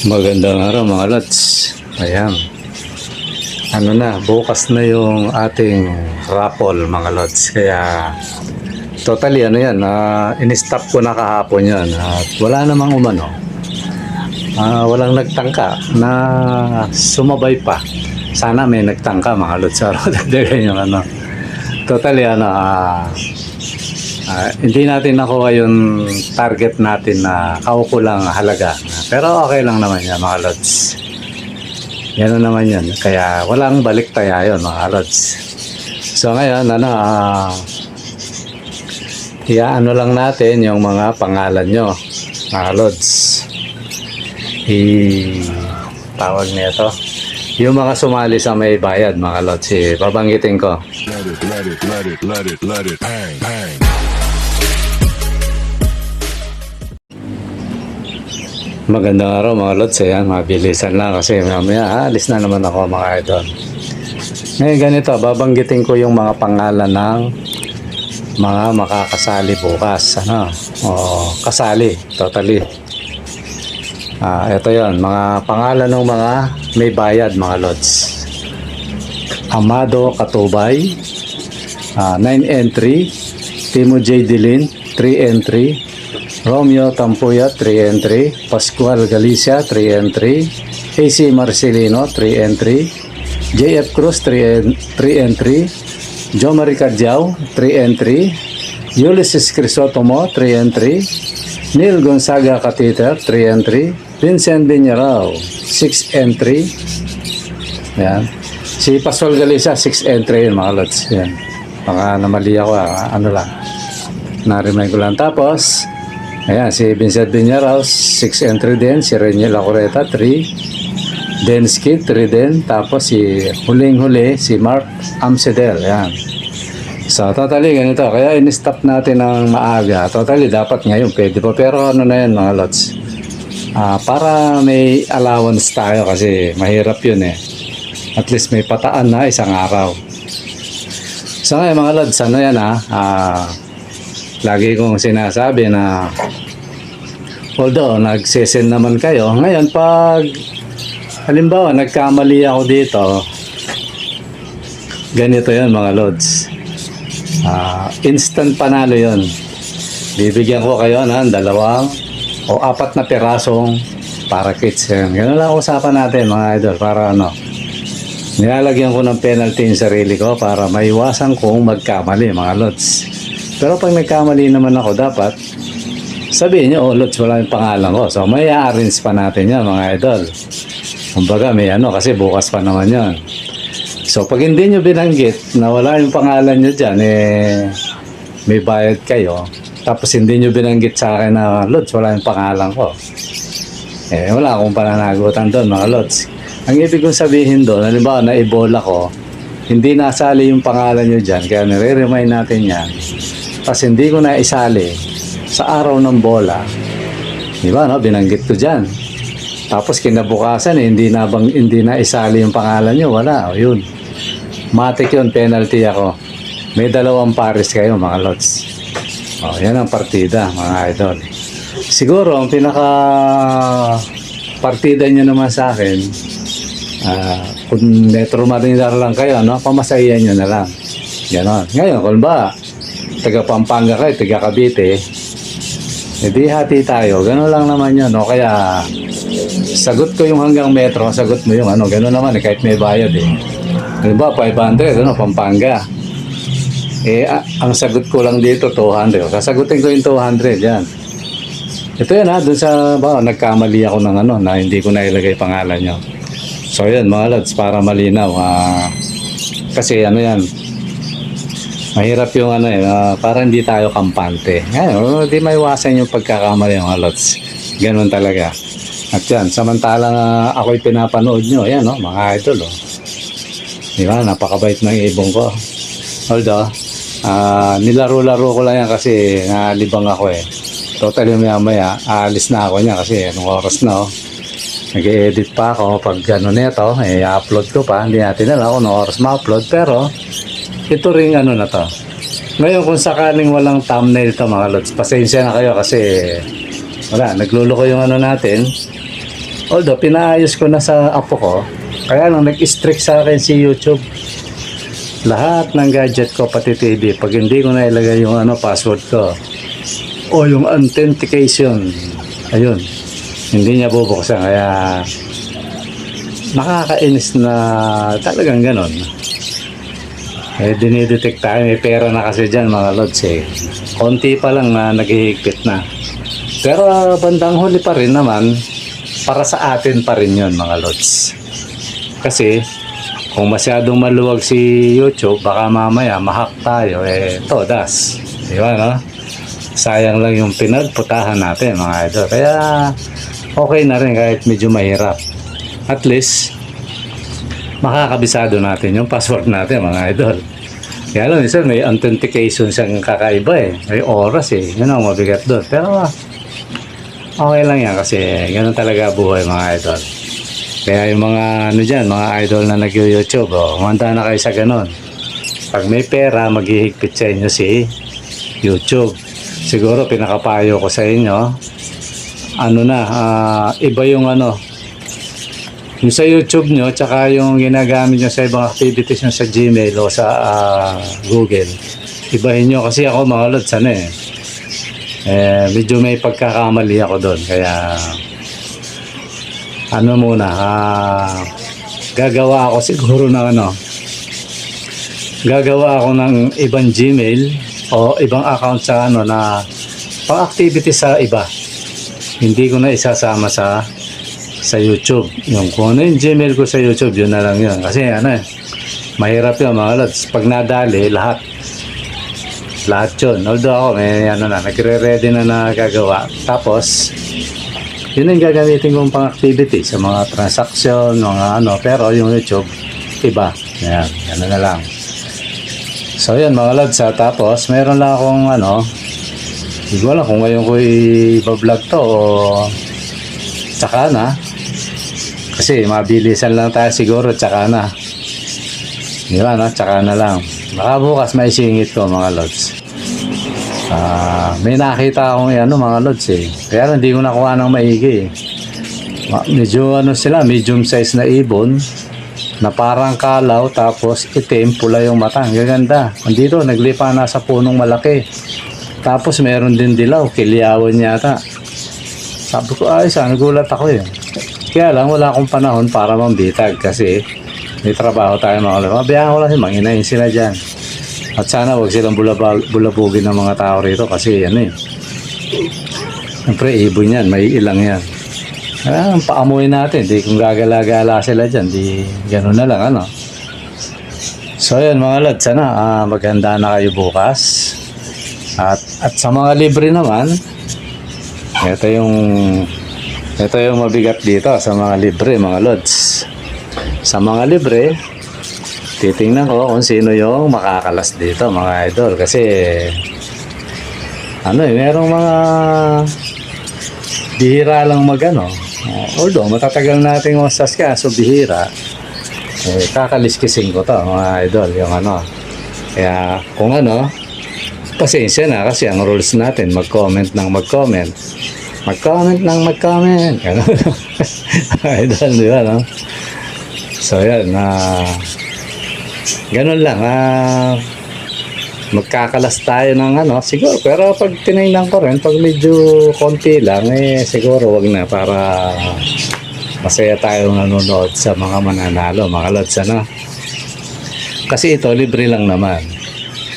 Magandang araw mga lods. Ayan. Ano na, bukas na yung ating raffle mga lods. Kaya totally ano yan, in-stop ko na kahapon yan. At wala namang umano. Walang nagtangka na sumabay pa. Sana may nagtangka mga lods. Dagdagan yung ano. Totally ano, hindi natin nakuha yung target natin na kaukulang halaga. Pero okay lang naman yan mga lods. Yan naman yan. Kaya walang balik taya yun mga lods. So ngayon, ano lang natin yung mga pangalan nyo mga lods. Tawag nito. Yung mga sumali sa may bayad mga lods. Babanggitin ko. Let it, bang, bang. Magandang araw mga lods. Ayan, mabilisan lang kasi mamaya alis na naman ako mga idol. Ngayon ganito, babanggitin ko yung mga pangalan ng mga makakasali bukas. Kasali, totally. Ito yon, mga pangalan ng mga may bayad mga lods. Amado Katubay, 9 entry. Timo J. Dilin, 3 entry. Romeo Tampuyat, 3 entry. Pascual Galicia, 3 entry. AC Marcelino, 3 entry. JF Cruz, 3 entry. Jo Marie Cadyao, 3 entry. Ulysses Crisotomo, 3 entry. Neil Gonzaga Catiter, 3 entry. Vincent Viñarao, 6 entry. Yan. Si Pascual Galicia, 6 entry yun mga lods. Yan. Baka namali ako, ano lang. Na-remind ko lang. Tapos, ayan, si Vincent Viñarao, 6 entry din. Si Reniel Acoreta, 3. Denski, 3 din. Tapos si huling-huli, si Mark Amsedel. Ayan. So, totally ganito. Kaya in-stop natin ng maaga. Totally, dapat ngayon pwede pa. Pero ano na yan mga lods. Para may allowance tayo kasi mahirap yun eh. At least may pataan na isang araw. So ngayon mga lods, ano yan lagi kong sinasabi na although nagsesend naman kayo, ngayon pag halimbawa nagkamali ako dito, ganito yan mga lods. Instant panalo yon. Bibigyan ko kayo ng 2 o 4 na pirasong para kits yan. Ganun lang usapan natin mga idol para ano. Nilalagyan ko ng penalty yung sarili ko para maiwasan kong magkamali mga lods. Pero pag nagkamali naman ako, dapat sabihin nyo, lods, wala yung pangalan ko. So may a-arrange pa natin yan mga idol. Kumbaga may kasi bukas pa naman yan. So pag hindi nyo binanggit na wala yung pangalan nyo dyan, may bayad kayo. Tapos hindi nyo binanggit sa akin na, lods, wala yung pangalan ko. Wala akong pananagutan doon mga lods. Ang ibig kong sabihin doon, halimbawa na Ebola ko, hindi nasali yung pangalan nyo dyan, kaya nire-remind natin yan. Tapos hindi ko na isali sa araw ng bola. Diba, no? Binanggit ko dyan. Tapos kinabukasan, hindi na isali yung pangalan nyo, wala. Yun. Matik yun, penalty ako. May 2 pares kayo, mga lods. Yan ang partida, mga idol. Siguro, ang pinaka partida nyo naman sa akin, kung Metro Manila lang kayo, no? Pamasahihan nyo na lang. Ganon. Ngayon, kung ba taga Pampanga kayo, taga Cavite, edi hati tayo. Ganon lang naman yun, no? Kaya sagot ko yung hanggang Metro, sagot mo yung ganon naman, kahit may bayad Diba, 500, Pampanga. Ang sagot ko lang dito 200. Sasagutin ko yung 200 yan. Ito yan dun sa nagkamali ako ng na hindi ko nailagay pangalan nyo. So yan mga lods, para malinaw. Kasi yan, mahirap yung para hindi tayo kampante. Ngayon, hindi maiwasan yung pagkakamali mga lods. Ganun talaga. At yan, samantalang ako'y pinapanood nyo, yan mga idol. Diba, napakabait ng ibong ko. Although, nilaro-laro ko lang yan kasi nalibang ako Totally maya aalis na ako niya kasi anong oras na nag-edit pa ako pag gano'n neto i-upload ko pa, hindi natin alam kung anong oras ma-upload, pero ito ring na to. Ngayon kung sakaling walang thumbnail to mga lods, pasensya na kayo kasi wala, nagluloko yung natin. Although, pinaayos ko na sa apo ko. Kaya lang, nag-strict sa akin si YouTube. Lahat ng gadget ko, pati TV, pag hindi ko na ilagay yung password ko, o yung authentication, ayun, hindi niya bubuksan. Kaya, nakakainis na talagang ganon. Dinidetect tayo, may pera na kasi dyan mga lods eh. Konti pa lang na naghihigpit na. Pero bandang huli pa rin naman, para sa atin pa rin yun mga lods. Kasi kung masyadong maluwag si YouTube, baka mamaya mahack tayo, todas. Di ba, no? Sayang lang yung pinagputahan natin mga idol. Kaya okay na rin kahit medyo mahirap. At least makakabisado natin yung password natin mga idol. Kaya lang minsan may authentication siyang kakaiba eh. May oras eh. Yun ang mabigat doon. Pero okay lang yan kasi ganun talaga buhay mga idol. Kaya yung mga dyan, mga idol na nag-YouTube, kumanda na kayo sa ganun. Pag may pera, maghihigpit sa inyo si YouTube. Siguro pinakapayo ko sa inyo, iba yung yung sa YouTube nyo, tsaka yung ginagamit nyo sa ibang activities nyo sa Gmail o sa Google. Ibahin nyo kasi ako mga lods, medyo may pagkakamali ako doon. Kaya gagawa ako siguro gagawa ako ng ibang Gmail o ibang account sa na pang activity sa iba. Hindi ko na isasama sa YouTube. Yung kung ano yung Gmail ko sa YouTube, yun na lang yun. Kasi mahirap yun mga lods. Pag nadali, lahat yun. Although ako, nagre-ready na nagagawa. Tapos, yun ang gagamitin kong pang activity sa mga transaction, mga pero yung YouTube, iba. Yan, yan na lang. So, yan mga lods. Tapos, meron lang akong hindi ko alam kung ngayon ko i-vlog to o tsaka na. Kasi mabilisan lang tayo siguro, tsaka na. Di ba, tsaka na lang. Baka bukas may singit ko mga lods. May nakita akong mga lods eh. Kaya hindi ko nakuha ng maigi eh. Medyo sila, medium size na ibon na parang kalaw tapos itim, pula yung mata. Ang gaganda. Andito, naglipa na sa punong malaki. Tapos meron din dilaw, kilyawan yata. Sabi ko, nagulat ako eh. Kaya lang, wala akong panahon para mambitag kasi may trabaho tayo mga lods. Mabiyahan ko lang manginayin sila dyan. At sana wag silang bulabugin ng mga tao rito kasi siyempre ibon yan, may ilang yan. Paamuin natin, di kung gagala-gala sila dyan, di gano'n na lang So yan mga lods, sana maganda na kayo bukas. At sa mga libre naman, ito yung mabigat dito sa mga libre mga lods. Sa mga libre, titingnan ko kung sino yung makakalas dito mga idol kasi merong mga bihira lang although matatagal natin usas ka so bihira kakaliskising ko to mga idol yung kaya kung pasensya na kasi ang rules natin mag-comment ng mag-comment idol di ba so yan ganun lang magkakalas tayo ng siguro pero pag tinignan ko rin pag medyo konti lang siguro wag na para masaya tayo nanonood sa mga mananalo mga lods kasi ito libre lang naman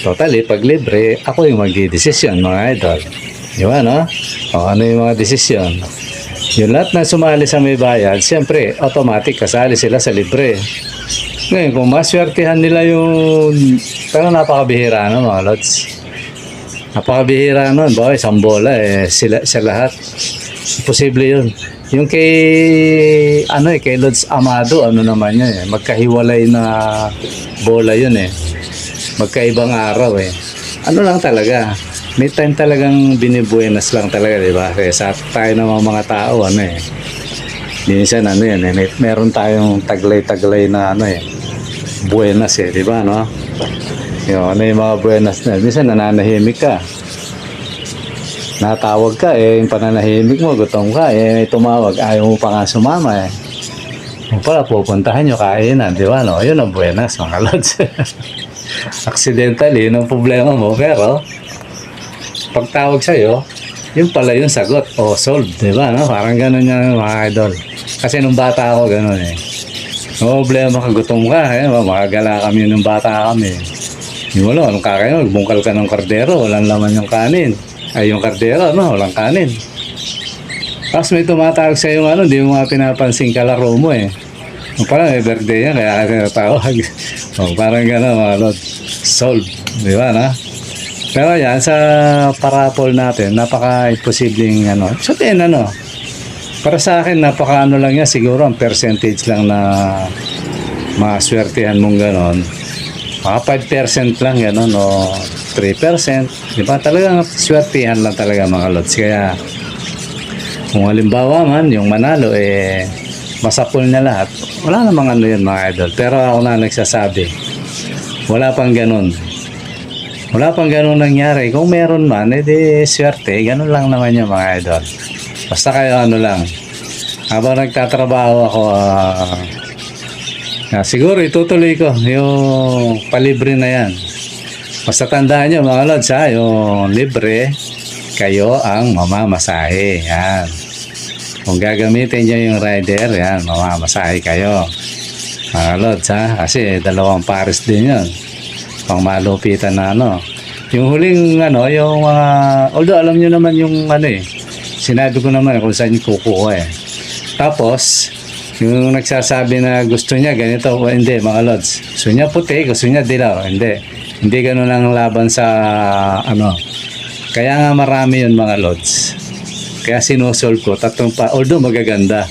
totally pag libre ako yung magdidesisyon mga idol di ba o ano yung mga desisyon yung lahat na sumali sa may bayad siyempre automatic kasali sila sa libre. Ngayon, kung maswertihan nila yung pero napakabihira mga lods. Napakabihira bawa isang bola sila lahat. Posible yun. Yung kay kay Lods Amado, naman yun magkahiwalay na bola yun magkaibang araw lang talaga. May time talagang binibuenas lang talaga, di ba? Kaya sa tayo ng mga tao, minsan meron tayong taglay-taglay na buenas di ba yung yung mga buenas na minsan nananahimik ka Natawag ka yung pananahimik mo, gutom ka may tumawag, ayaw mo pa nga sumama Kung pala pupuntahan nyo kainan, di ba no? Yun ang buenas mga lods. Accidentally, yun ang problema mo, pero pagtawag sa'yo, yun pala yung sagot o solved, di ba no? Parang ganun yan mga idol. Kasi nung bata ako ganun no problema ka, gutom ka makagala kami nung bata kami. Yung wala, anong kakain mo? Nagbungkal ka ng kardero, walang laman yung kanin. Ay, yung kardero, no? Walang kanin. Tapos may tumatawag sa yung hindi mo nga pinapansin kalaro mo Parang may birthday yan, kaya tinatawag. Parang gano'n, mga lord. Solve, di ba, na? Pero yan, sa parapol natin, napaka-imposibleng, sabihin, para sa akin, napaka-ano lang yan, siguro, ang percentage lang na maswertihan mong gano'n. Mga 5% lang gano'n o 3%. Di ba? Talagang swertihan lang talaga mga lods. Kaya kung halimbawa man yung manalo masapul na lahat. Wala namang yan mga idol. Pero ako na nagsasabi. Wala pang gano'n. Wala pang gano'n nangyari. Kung meron man, edi swerte. Gano'n lang naman yung mga idol. Basta kayo lang. Habang nagtatrabaho ako siguro itutuloy ko yung palibre na yan. Basta tandaan nyo mga lods yung libre, kayo ang mamamasahe. Yan. Kung gagamitin nyo yung rider, yan, mamamasahe kayo. Mga lods kasi 2 pares din yun. Pang malupitan na Yung huling yung although alam nyo naman yung sinabi ko naman kung saan kukuha Tapos, yung nagsasabi na gusto niya ganito o hindi mga lods. Gusto niya puti, gusto niya dilaw. Hindi ganun ang laban sa Kaya nga marami yun mga lods. Kaya sinusolve ko tatlong pa, although magaganda.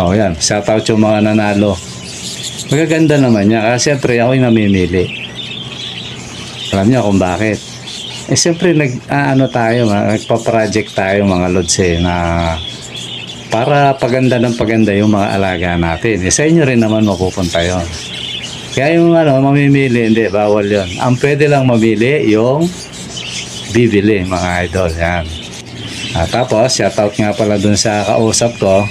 Yan, shout out yung mga nanalo. Magaganda naman niya kasi siyempre ako yung namimili. Alam niyo kung bakit. Siyempre nagpa-project tayo mga lods na para paganda ng paganda yung mga alaga natin. Sa inyo rin naman mapupunta yun. Kaya yung mamimili, hindi, bawal yun. Ang pwede lang mamili yung bibili, mga idol. Yan. Tapos, shoutout nga pala dun sa kausap ko.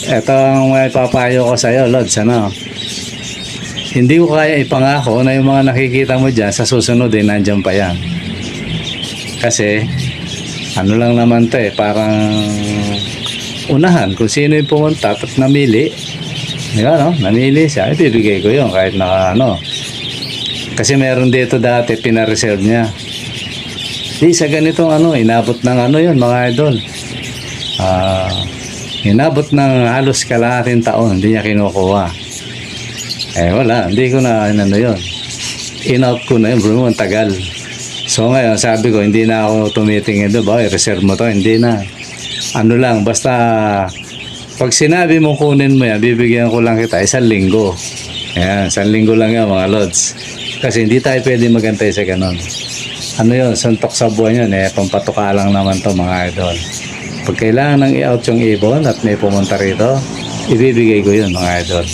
Ito ang may papayo ko sa'yo, Lods. Hindi ko kaya ipangako na yung mga nakikita mo dyan, sa susunod nandyan pa yan. Kasi, lang naman to parang unahan kung sino yung pumunta at namili. Di ba, namili siya, ibibigay ko yun kahit kasi meron dito dati pina-reserve niya. Di sa ganitong inabot ng yun mga idol. Inabot ng halos kalahating taon, hindi niya kinukuha. Wala, hindi ko na yun. In-out ko na yun, bro, ang tagal. So ngayon, sabi ko, hindi na ako tumitingin doon ba, i-reserve mo to, hindi na. Lang, basta pag sinabi mo kunin mo yan, bibigyan ko lang kita 1 linggo. Ayan, 1 linggo lang yan mga lods. Kasi hindi tayo pwede magantay sa ganon. Yun, suntok sa buwan yun pampatuka lang naman to mga idol. Pag kailangan ng i-out yung ibon at may pumunta rito, ibibigay ko yun mga idol.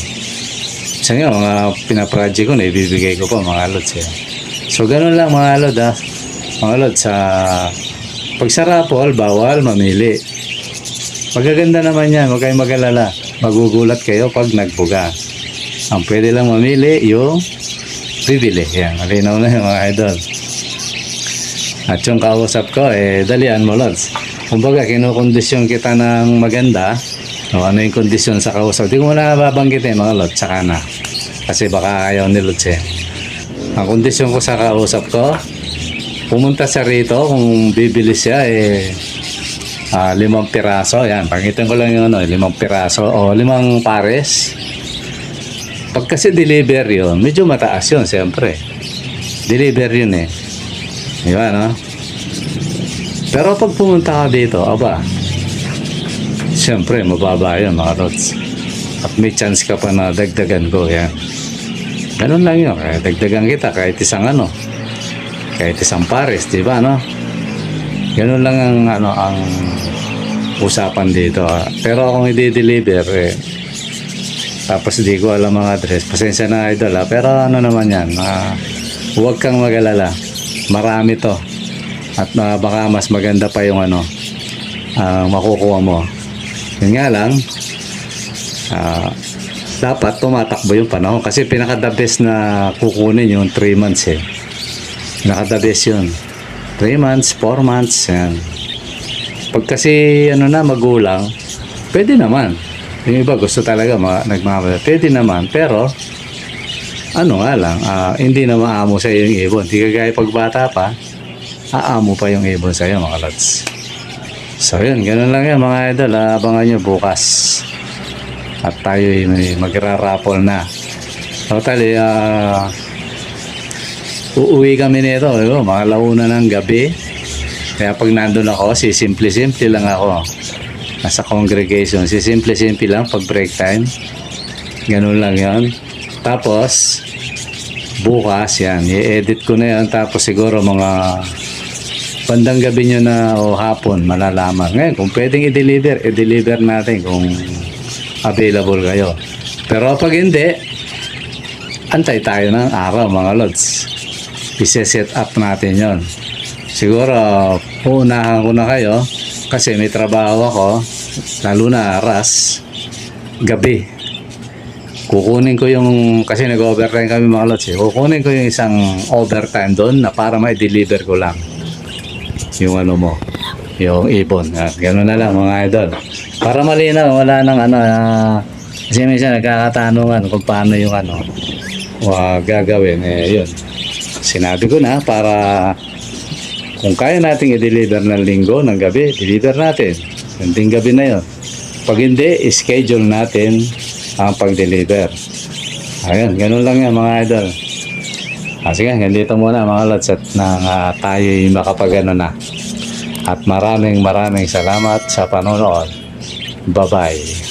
Sa nga, mga pinaproject ko na ibibigay ko po mga lods So ganun lang mga lod Mga lod pag sa rapol, bawal mamili. Magaganda naman yan, huwag kayong mag-alala. Magugulat kayo pag nagbuga. Ang pwede lang mamili yung bibili. Yan, malinaw na yung mga idol. At yung kausap ko, dalian mo lods. Kumbaga, kinukondisyon kita ng maganda. Ano yung kondisyon sa kausap? Di ko muna babanggitin mga lods, saka na. Kasi baka ayaw ni lods Ang kondisyon ko sa kausap ko, pumunta siya rito, kung bibili siya 5 piraso. Yan, pangitin ko lang yung 5 piraso o 5 pares. Pag kasi deliver yun, medyo mataas yun siyempre. Deliver yun di ba Pero pag pumunta ka dito, siyempre mababa yun mga lods. At may chance ka pa na dagdagan ko. Yan, ganun lang yun. Kaya dagdagan kita kahit kahit isang pares, di ba ganun lang ang usapan dito Pero kung i-deliver tapos di ko alam ang address, pasensya na idol pero naman yan, huwag kang mag-alala, marami to. At baka mas maganda pa yung ano, makukuha mo. Yun nga lang, dapat tumatakbo yung panahon. Kasi pinaka-the best na kukunin yung 3 months eh. Pinaka-the best yun. 3 months, 4 months, yan. Pag kasi ano na magulang, pwede naman. Yung iba gusto talaga nagmamahal. Pwede naman, pero ano nga lang, hindi na maamo sa iyo yung ibon. Hindi kagaya pag bata pa, aamo pa yung ibon sa iyo, mga lods. So yun, ganun lang yan mga idol. Abangan nyo bukas. At tayo magra-raffle na. Totally, uuwi kami nito. Mga launa ng gabi. Kaya pag nandun ako, simple-simple lang ako. Nasa congregation, simple-simple lang pag break time. Ganun lang yan. Tapos, bukas yan, i-edit ko na yan. Tapos siguro mga bandang gabi nyo na o hapon, malalaman. Ngayon, kung pwedeng i-deliver natin kung available kayo. Pero pag hindi, antay tayo ng araw mga lods. I-set up natin yon. Siguro, uunahan ko na kayo kasi may trabaho ako, lalo na aras, gabi. Kukunin ko yung, kasi nag-overtime kami mga lods eh. Kukunin ko yung isang overtime doon na para ma-deliver ko lang yung ano mo, yung ibon. Gano'n na lang mga idol. Para malinaw, wala nang ano, kasi minsan nagkakatanungan kung paano yung ano, gagawin. Yun. Sinabi ko na para kung kaya nating i-deliver ng linggo, ng gabi, deliver natin. Yung gabi na yun. Pag hindi, schedule natin ang pag-deliver. Ayun, ganun lang yan mga idol. Sige, ganito muna mga lods at tayo'y makapagano na. At maraming salamat sa panonood. Bye-bye.